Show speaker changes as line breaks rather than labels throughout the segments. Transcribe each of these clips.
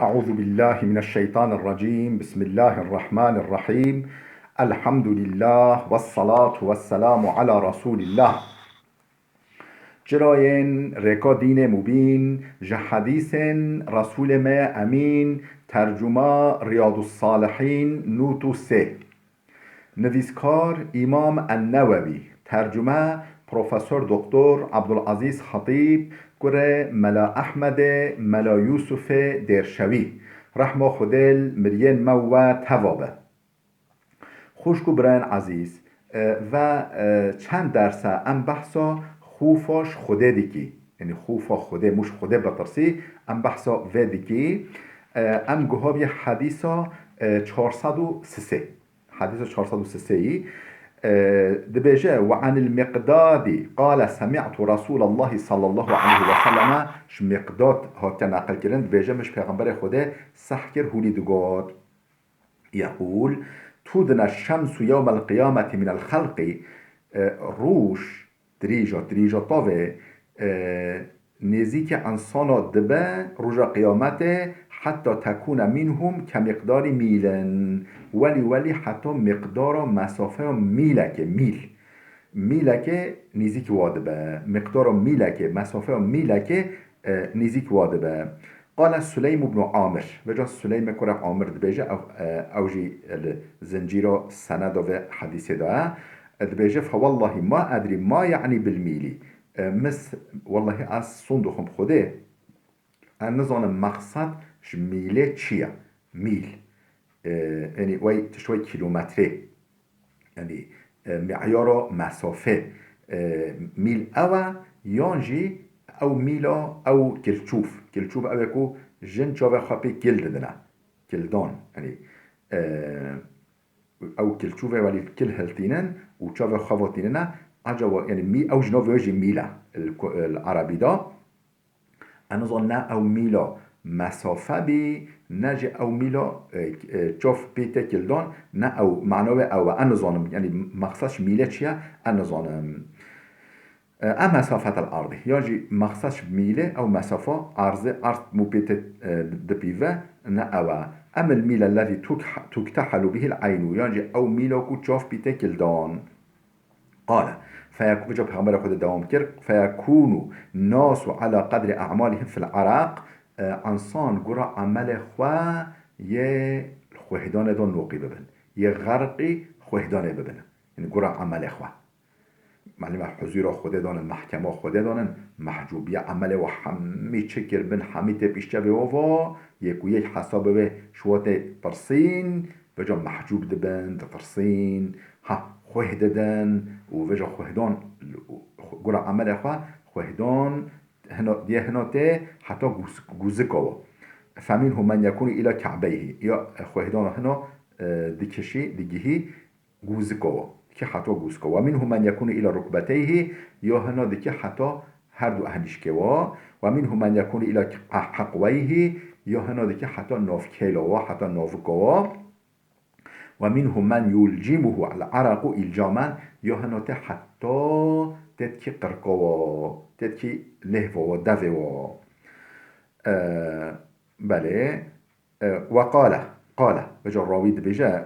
أعوذ بالله من الشيطان الرجيم. بسم الله الرحمن الرحيم. الحمد لله والصلاة والسلام على رسول الله. جراين ركا دين مبين جحديث رسول ما أمين. ترجمة رياض الصالحين نوتو سه. نویسکار امام النووی. ترجمه پروفسور دکتر عبدالعزیز خطیب گره ملا احمد ملا یوسف درشوی رحمه خودل مرین مو توابه. خوشگو برن عزیز و چند درسه ام بحثا خوفاش خوده دیکی، یعنی خوفا خوده مش خوده بطرسی ام بحثا و دیکی ام گوهابی حدیثا 403 حديث 403 دبيجة وعن المقداد قال سمعت رسول الله صلى الله عليه وسلم ش مقداد هاتا نقل كرن دبيجة مش پیغمبر خدا سحكر هولي دقاد يقول تودنا الشمس يوم القيامة من الخلق روش دريجة طاوه نزيك انسانا دبا رجا قيامته حتى تكون منهم كمقدار ميلا ولی حتی مقدار مسافه میلکه نزیک وادبه مقدار میلکه مسافه میلکه نزیک وادبه. قال سليم بن عامر وجا سليم كره عامر دبيجه اوجي الزنجيرة سند و حديث ده دبيجه فوالله ما ادري ما يعني بالميلي مس والله از صندوقم خوده انا نظام مقصد میله چیه میل یعنی وای تشوي کیلومتره یعنی معیار مسافه میل او یانجی او میلا او کلچوف او کو جن چاوه خاپی کل ددنه کلدان یعنی او کلچوفه ولی کل هلتینن و چاوه خواتینن عجبا یعنی می او جناوه ویجی میلا العربی دا انا ظن او میلا مسافه بی نجی او میلا چوف بیته کلدان نه او معنوه او انا ظنم یعنی مقصدش میله چیه انا ظنم ام مسافت الارض یاجی مقصدش میله او مسافه عرض مو بیته دبیوه نه او ام الميل الذي تكتحل به العين یاجی او میلا کو چوف بیته کلدان. قال فيكون پیغمبر خود دوام کرد فيكون الناس على قدر اعمالهم في العراق انسان گرا عمل خواه یه خوهدان دان نوقی ببن یه غرقی خوهدانه ببن یعنی گرا عمل خواه معلومه حضور خوده دانن محکمه خوده دانن محجوبیه عمل و همی چکر بن همی تپیشته به و یک حساب به شوات پرسین وجا محجوب دبن ترسین ها خوه ددن و وجا خوهدان گرا عمل خواه خوهدان هنا ته حتی گوزکاوا فمنهم من يكون الى كعبيه یا خوهدان هنا دکشی دیگهی گوزکاوا که حتی گوزکاوا منهم من يكون الى ركبتيه یا هنا دکه حتی هر دو اهلیشکوا و منهم من يكون الى حقويه یا هنا دکه حتی نافکیلاوا حتی نافکاوا و منهم من يلجمه العرق الجاما یا هنا ته حتی تدكي قرقوا تدكي لهوا ودفوا بله قال بجا راويد بجا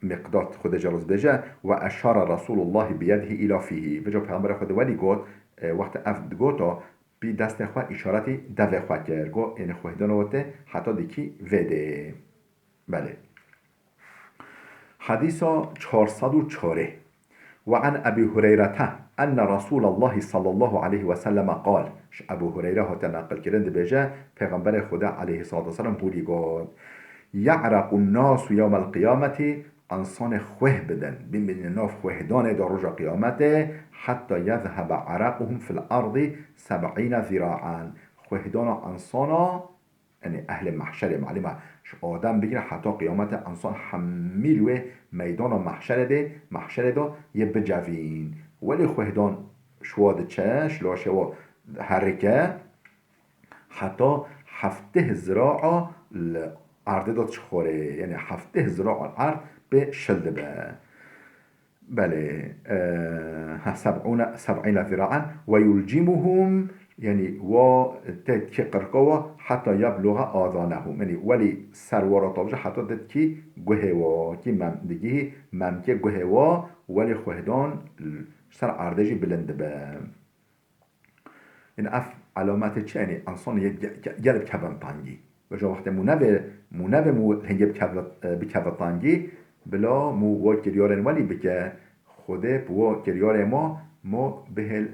مقداد خود جرز بجا وأشار رسول الله بيده إلى فيه بجا پیغمبر خود ولی گوت وقت افد گوتا بی دست خواه اشارتی دفع خواه کرد گو این خواه دانوته حتی دیکی وده. بله حديثا 404 وعن أبي هريرة أن رسول الله صلى الله عليه وسلم قال أبو هريرة تنقل كرند بجا پیغمبر خدا عليه الصلاة والسلام بودي قال يعرق الناس يوم القيامة انسان خوه بدن بمن ناف خوه دانه در رجا قيامته حتى يذهب عرقهم في الأرض 70 ذراعا خوه دان انسانا یعنی اهل محشر معلومه آدم بگیره حتی قیامت انسان حمیلوه میدان محشر ده یه بجوین ولی خوهدان شواد چش لاشه و حرکه حتی 70 ذراع الارض داد چخوره یعنی 70 ذراع الارض به شلده به بله 70 ذراعا و یلجمهم يعني و تتكي قرقوا حتى يبلغ آذانهم يعني ولي سروارا طابجة حتى تتكي قهوا كي مم دقيه ممكي قهوا ولي خهدان سر عردجي بلند با این اف علامت چه یعنی انسان گلب کبن تانگی و جا وقت مو هنگه بکبن تانگی بلا مو و کریارن ولی بکه خوده بو کریار ما بهل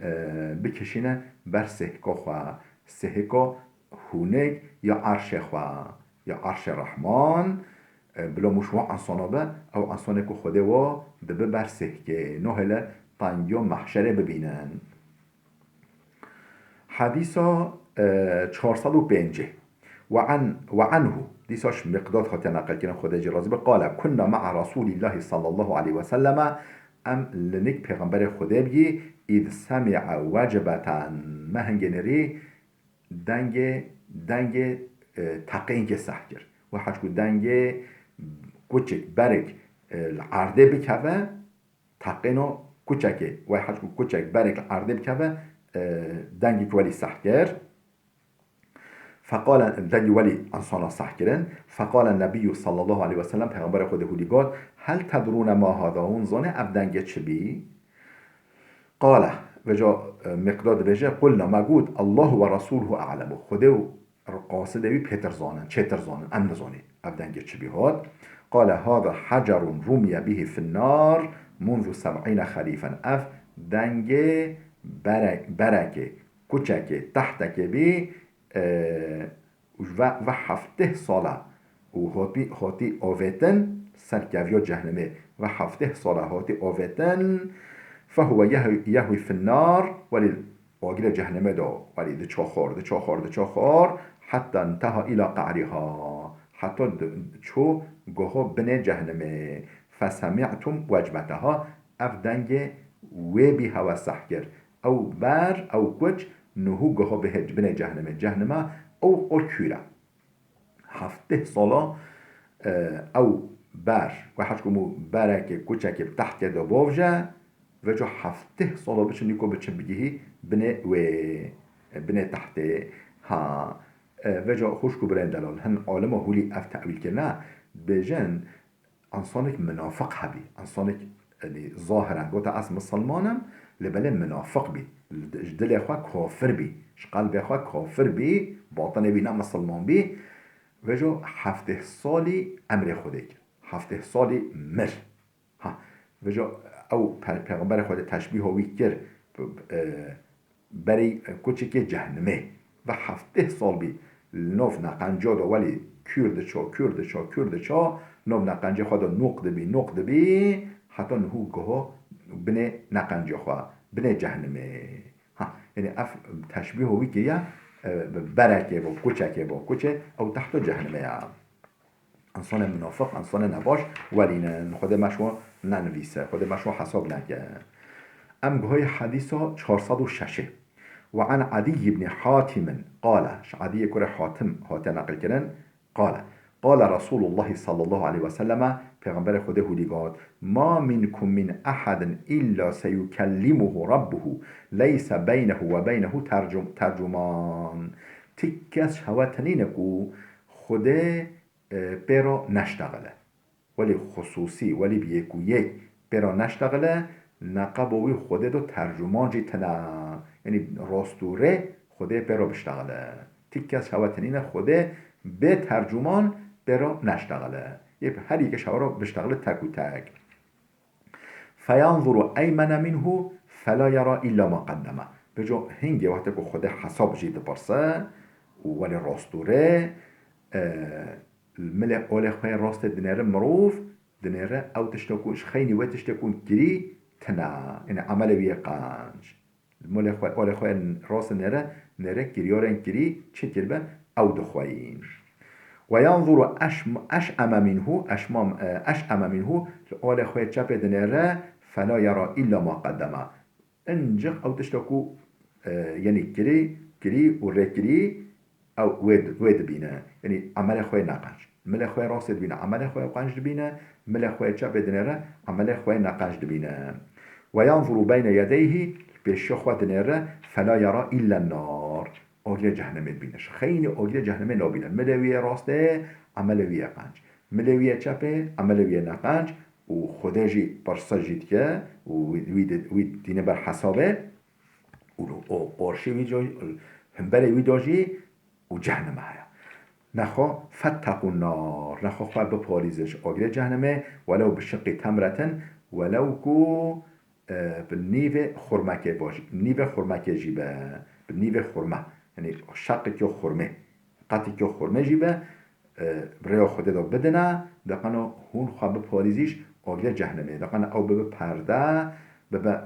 بکشینه بر سهکا خواه سهکا هونگ یا عرش خواه یا عرش رحمان بلا مشروع انسانا به او انسانه که خوده و دبه بر سهکه نه هله تانگی و محشره ببینن حديثا 405 وعنه ديساش مقداد خاطر نقل كنا خدای رازي قال كنا مع رسول الله صلى الله عليه وسلم ام لنك پیغمبر خدا بگی اذ سمع وجبتا ما هنگنری دنگ تقین که سحکر و حجکو دنگ کوچک برک العرده بکوه تقینو کوچکه و حجکو کوچک برک العرده بکوه دنگی که ولی سحکر فقال دنگی ولی انسان سحکرن فقال النبي صلى الله عليه وسلم پیغمبر خود هودی گفت هل تدرون ما هذا اون زانه اب دنگ چه بی قال وجا مقداد بجه قلنا ما قود الله و رسوله اعلم خوده قاصده بی پیتر زانن چتر زانن ام نزانه اب دنگ چه بی هاد قال هذا حجر رمي به في النار منذ 70 خريفا اف دنگ برکه کوچکه تحتکه بی و 7 ساله و هاتی آویتن سرکویا جهنمه و 7 ساله هاتی آویتن فهو یهوی في النار ولی آگل جهنمه دا ولی ده چاخار حتی انتها الى قعرها حتی چو گوها بنه جهنمه فسمعتم وجبتها اف دنگ و بی هوا سحکر او بر او کچ نهو گوها بهج بنه جهنمه او کیره 7 ساله او بر و حجکمو برک کوچک تحت دباوجه و جو 7 ساله بچه نیکو بچه بگیهی بنه تحت ها و جو خوشکو برین دلال هن عالم هولی اف تعویل کرنه بجن انسانك منافق هبي انسانك اللي ظاهرا قلت اس مسلمانم لبلا منافق بي دل اخوا كافر بي قلب اخوا كافر بي باطن بينا مسلمان بي وجو 7 سالي امر خودك 7 سالي مر ها وجو او پیغمبر خود تشبیه هوی کر برای کوچک جهنمه و 7 سال بی نوف نقنجاد ولی کرد چا نوف نقنجه خود نقد بی حتی نهو گوه بنه نقنجه خواه بنه جهنمه ها یعنی اف تشبیه هوی که یا برکه با کوچه او تحت جهنمه یا انسان منافق انسان نباش ولی خود مشو ننویسه خود مشو حساب نگه ام گوه حدیثا 406 وعن عدي بن حاتم قال عدي كره حاتم نقل كرن قال رسول الله صلى الله عليه وسلم پیغمبر خدا هودی گفت ما منكم من احد الا سيكلمه ربه ليس بينه وبينه ترجمان تکس شواتنینکو خدا برا نشتغله ولی خصوصی ولی بیکو یک برا نشتغله نقبوی خدا دو ترجمان جیتنا یعنی راستوره خدا برا بشتغله تکس شواتنین خدا به ترجمان برا نشتغله هر یک شورا بشتغله تک و تک فینظر ایمن منه فلا یرا الا ما قدمه بجا هنگی وقتی که خدا حساب جید پرسه ولی راستوره الملك أولي خوين راست دنيره مروف دنيره أو تشتكوش خيني وتشتكون كري تنا إن عمله بيقانش الملك أولي خوين راست نره كريارن كري تشكربه أو دخوين وينظر أشأم منه أولي خوين شاب دنيره فلا يرى إلا ما قدمه انجق أو تشتكو يعني كري وركري أو ويد بينا يعني عمل خوي نقاش مل خوي راست بينا عمل خوي قنج بينا مل خوي شاب دنيره عمل خوي نقاش بينا وينظر بين يديه پیش خود نره فلا یرا الا النار آگر جهنم بینش خیلی آگر جهنم نابینه ملوی راسته عملوی قنج ملوی چپه عملوی نقنج و خودجی پرسا جید که و وی دینه بر حسابه و قرشی وی جای همبره وی داجی و جهنم هیا نخوا فتقوا النار نخوا خواه بپاریزش آگر جهنمه ولو بشق تمرتن ولو کو بالنيفه خرمكه باش نيفه خرمكه جيبه بالنيفه خرمه يعني شق كيو خرمه قطي كيو خرمه جيبه برای خود دا بدنه دقنا هون خواب پاریزیش آگر جهنمه دقنا او به پرده به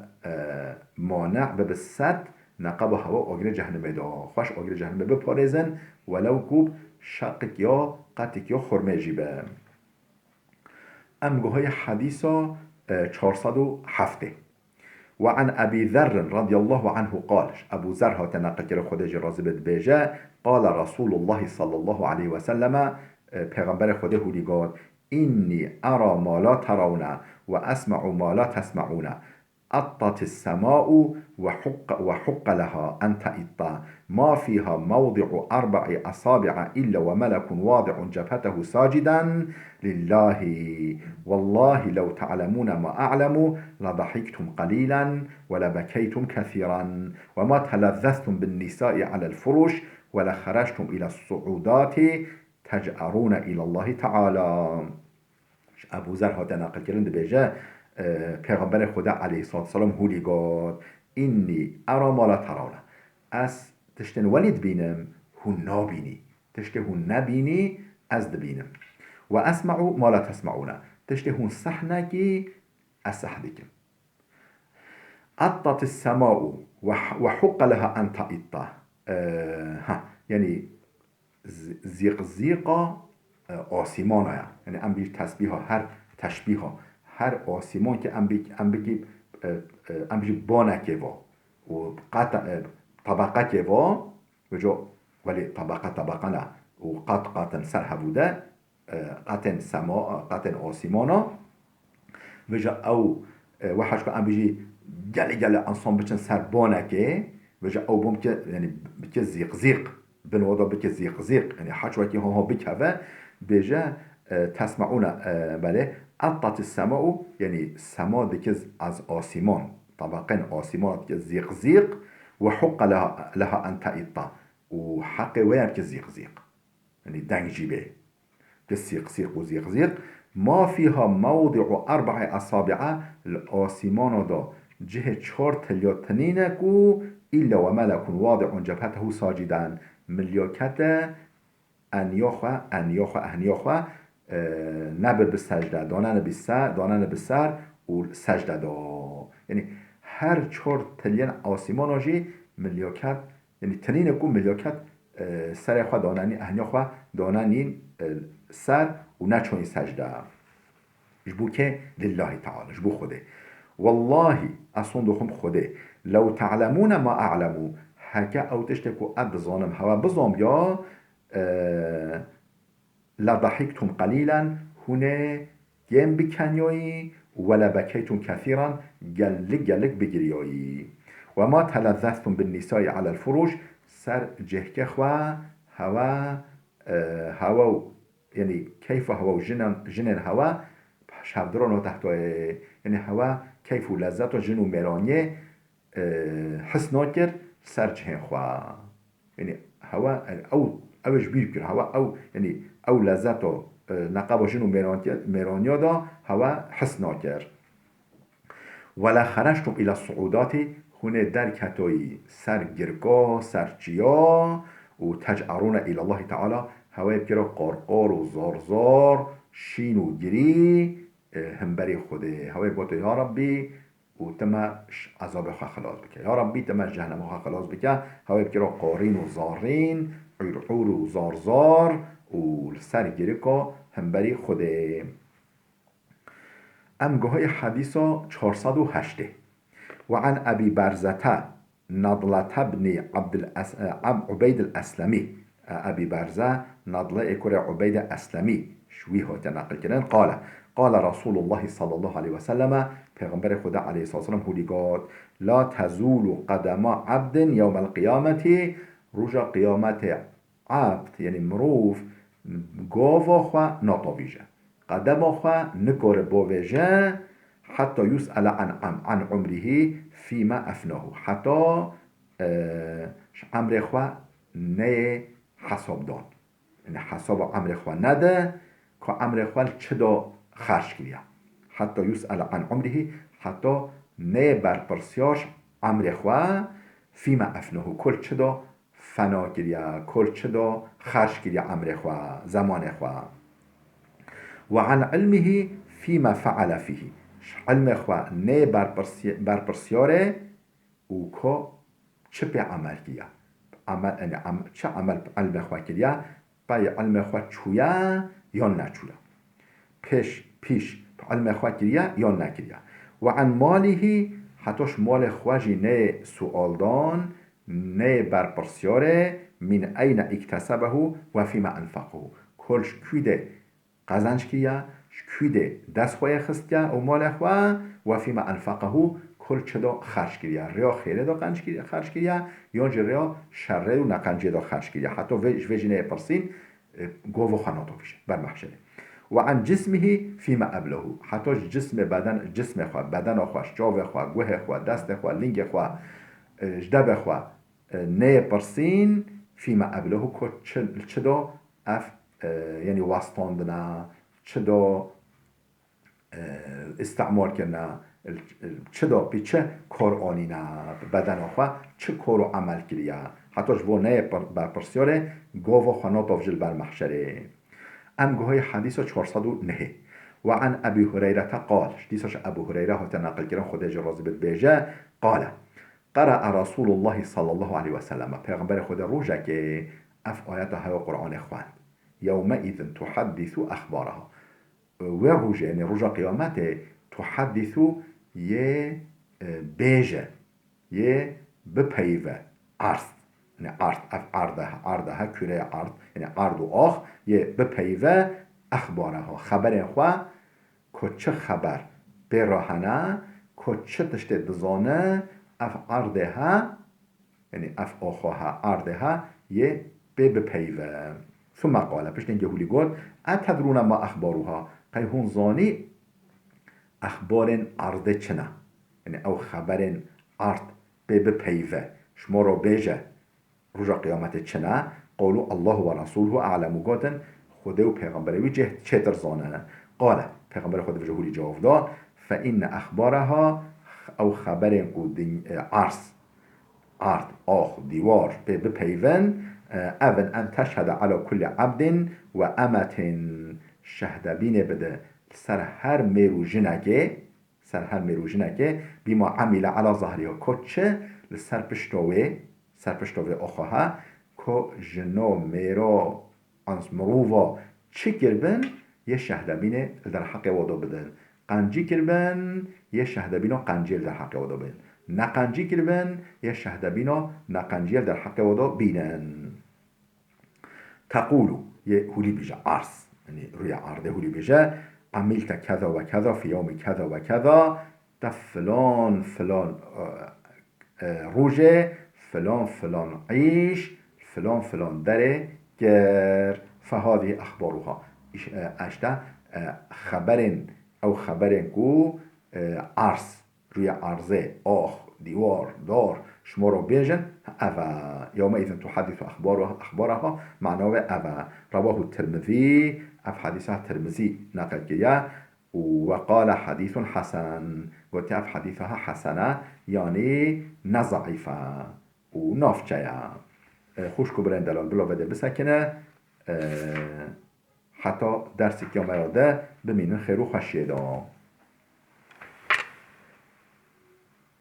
مانع به صد نقب هوا آگر جهنمه دا خوش آگر جهنمه بپاریزن ولو کوب شق یا قطی یا خرمه جیبه امگوهای حدیثا 407 وعن أبي ذر رضي الله عنه قال أبو ذر هاتنقل كره خدج رازبت بيجا قال رسول الله صلى الله عليه وسلم پیغمبر خدا هولی قال إني أرى ما لا ترون وأسمع ما لا تسمعون أطت السماء وحق لها أن تئط ما فيها موضع 4 أصابع إلا وملك واضع جبهته ساجدا لله والله لو تعلمون ما أعلم لضحكتم قليلا ولبكيتم كثيرا وما تلذذتم بالنساء على الفرش ولخرجتم إلى الصعودات تجأرون إلى الله تعالى. ابو ذر ها نقل کردن بجه پیغمبر خدا علیه السلام هولی گاد اینی ارا ما لا ترونه از تشتن ولید بینم هون نابینی تشته هون نبینی از دبینم و اسمعو ما لا تسمعونه تشته هون صحنکی از صحنکم اطت السماء وحق لها ان تئط یعنی زیق آسیمان یعنی ام بیش تسبیح ها هر تشبیه ها هر آسیمان که ام بیش بانکه و طبقه که و جو ولی طبقه نه و قطن سر هبوده قطن سما قطن آسیمانا و جا او وحش که ام بیش گل انسان بچن سر بانکه و جا او بوم که یعنی بکه زیق بنوضع بك زيق يعني حشوة ها بكها بيجا تسمعون بله أطت السماء يعني سما دكز از آسمان طبقين آسمان زيق وحق لها أن تئط وحق وير كزيق يعني دنگ جيبه كزيق وزيق ما فيها موضع 4 أصابع الآسمان دا جهة 4 تلياتنينكو إلا وملك واضع جبهته ساجدا ملیاکت انیاخواه نبر به سجده دانن به سر و سجده دا یعنی هر 4 تلین آسیمان آجی ملیاکت یعنی تنین کو ملیاکت سر خواه داننی انیاخواه داننین سر و نچونی سجده جبو که لله تعالی جبو خوده والله اصلا دخم خوده لو تعلمون ما اعلمو هکه او تشتکو ادزانم هوا بزام یا لضحكتم قليلا هونه گم بکنیایی ولا بكيتم كثيرا گلک بگریایی و ما تلذذتم بالنساء على الفروش سر جهک خوا هوا يعني كيف هوا جنن هوا شبدران و تحتوه يعني هوا كيف لذت و جنو مرانيه حس ناکر سر جهن خواه یعنی هوا اوش بیر کر هوا او یعنی او لذت و نقباشن و میرانیا دا هوا حس ناکر ولا خرجتم الى الصعودات هونه در کتایی سر گرگاه سرچیا و تجعرون الى الله تعالی هوا بکر قارقار و زارزار شین و گری همبری خوده هوا بگوتو یا ربی و تما عذاب خواه خلاص بکه یا ربی تما جهنم خواه خلاص بکه هوا بکر قارین و زارین عرعور و زارزار و سر گرگاه همبری خوده امگاه حدیثا 408 وعن أبي برزة نضلة بن عبيد الأسلمي أبي برزة نضلة إكورة عبيد الأسلمي شويه تنقل كنان قال قال رسول الله صلى الله عليه وسلم پیغمبر خدا علیه السلام هولیگات لا تزول قدم عبد يوم القيامة روژا قیامت عبد یعنی مروف گاوا خوا ناتاویجه قدم خوا نکار باویجه حتى يسأل عن عمره فيما أفناه حتى عمر خوا نه حساب دان یعنی حساب عمر خوا نده که عمر خوا چه دا خرج کریا حتی یسأل عن عمره حتی نه برپرسیاش عمر خوا فیما افنه کل چه دا فنا کریا کل چه دا خرج کریا عمر خوا زمان خوا و عن علمه فیما فعل فیه علم خوا نه برپرسیاره او که چه به عمل کیا چه عمل علم خوا کریا بای علم خوا چویا یا نچویا پیش علم خوا کریا یا نکریا و عن ماله حتیش مال خواجی نه سؤال دان نه برپرسیاره من این اکتسبه و فیما انفقه کلش کیده قزنج کریا کیده دست خواه خستیا و مال خوا و فیما انفقه کل چه دا خرج کریا ریا خیره دا خرج کریا یا ریا شره و نقنجه دا خرج کریا حتی ویجی نه پرسین گوه خاناتو بشه بر محشره و عن جسمه فيما قبله حتی جسم خواه بدن خواه جاو خواه گوه خواه دست خواه لنگ خواه جدب خواه نه پرسین فيما قبله که چه دا یعنی وستاندنا چه دا استعمال کرنا چه دا بی چه کار آنینا بدن خواه چه کار و عمل کریا حتی جو نه برپرسیاره گاو خانات آفجل بر محشره امگوهای حدیث 409 و عن ابی هریره قال دیساش ابو هریره ها تنقل کرن خدا جرازی بیجه قال قرأ رسول الله صلی الله علیه و سلم پیغمبر خدا روژه که اف آیت های قرآن خواند یومئذ تحدث اخبارها و روژه یعنی روژه قیامت تحدث یه بیجه یه بپیوه عرض یعنی عرضها کره عرض یعنی عرض و آخ یه بپیوه اخبارها خبر خواه که چه خبر براهنه که چه تشت دزانه اف عرضها یعنی اف آخوها عرضها یه بپیوه ثم قال پشت اینگه هولی گفت اتدرون ما اخبارها قیهون زانی اخبار عرض چنه یعنی او خبر عرض بپیوه شما رو بیجه روژا قیامت چنه قالوا الله و رسوله اعلم گفتن خدا و پیغمبر وی چه ترزانه قال پیغمبر خدا وی جهولی جواب داد فإن اخبارها او خبر قد عرض آخ دیوار بپیون اون ان تشهد على كل عبد و امت شهدبین بده سر هر میرو جنگه بیما عمل على ظهرها کچه لسر پشتوه آخوها که جنا میرا انس مروفا چی کربن یه شهدبینه در حق وادا بدن قنجی کربن یه شهدبینه قنجی در حق وادا بدن نقنجی کربن یه شهدبینه نقنجی در حق وادا بینن تقولو یه هولی بیجه عرض یعنی روی عرضه هولی بیجه عملت کذا و کذا فی یوم کذا و کذا تا فلان روژه فلان عیش فلان دره گر فهذه اخبارها اشتا خبرن کو عرض روی عرضه آخ دیوار دار شما رو بیجن اوه یومئذ تحدث اخبارها معناه اوه رواه الترمذی اف حدیثه ترمذی نقل کیا و قال حدیث حسن گفت اف حدیثها حسنه یعنی نضعیفه و نافچه خوش کو برن دلال بلا بده بسکنه حتی درسی که ما یاده بمینن خیر و خوشیده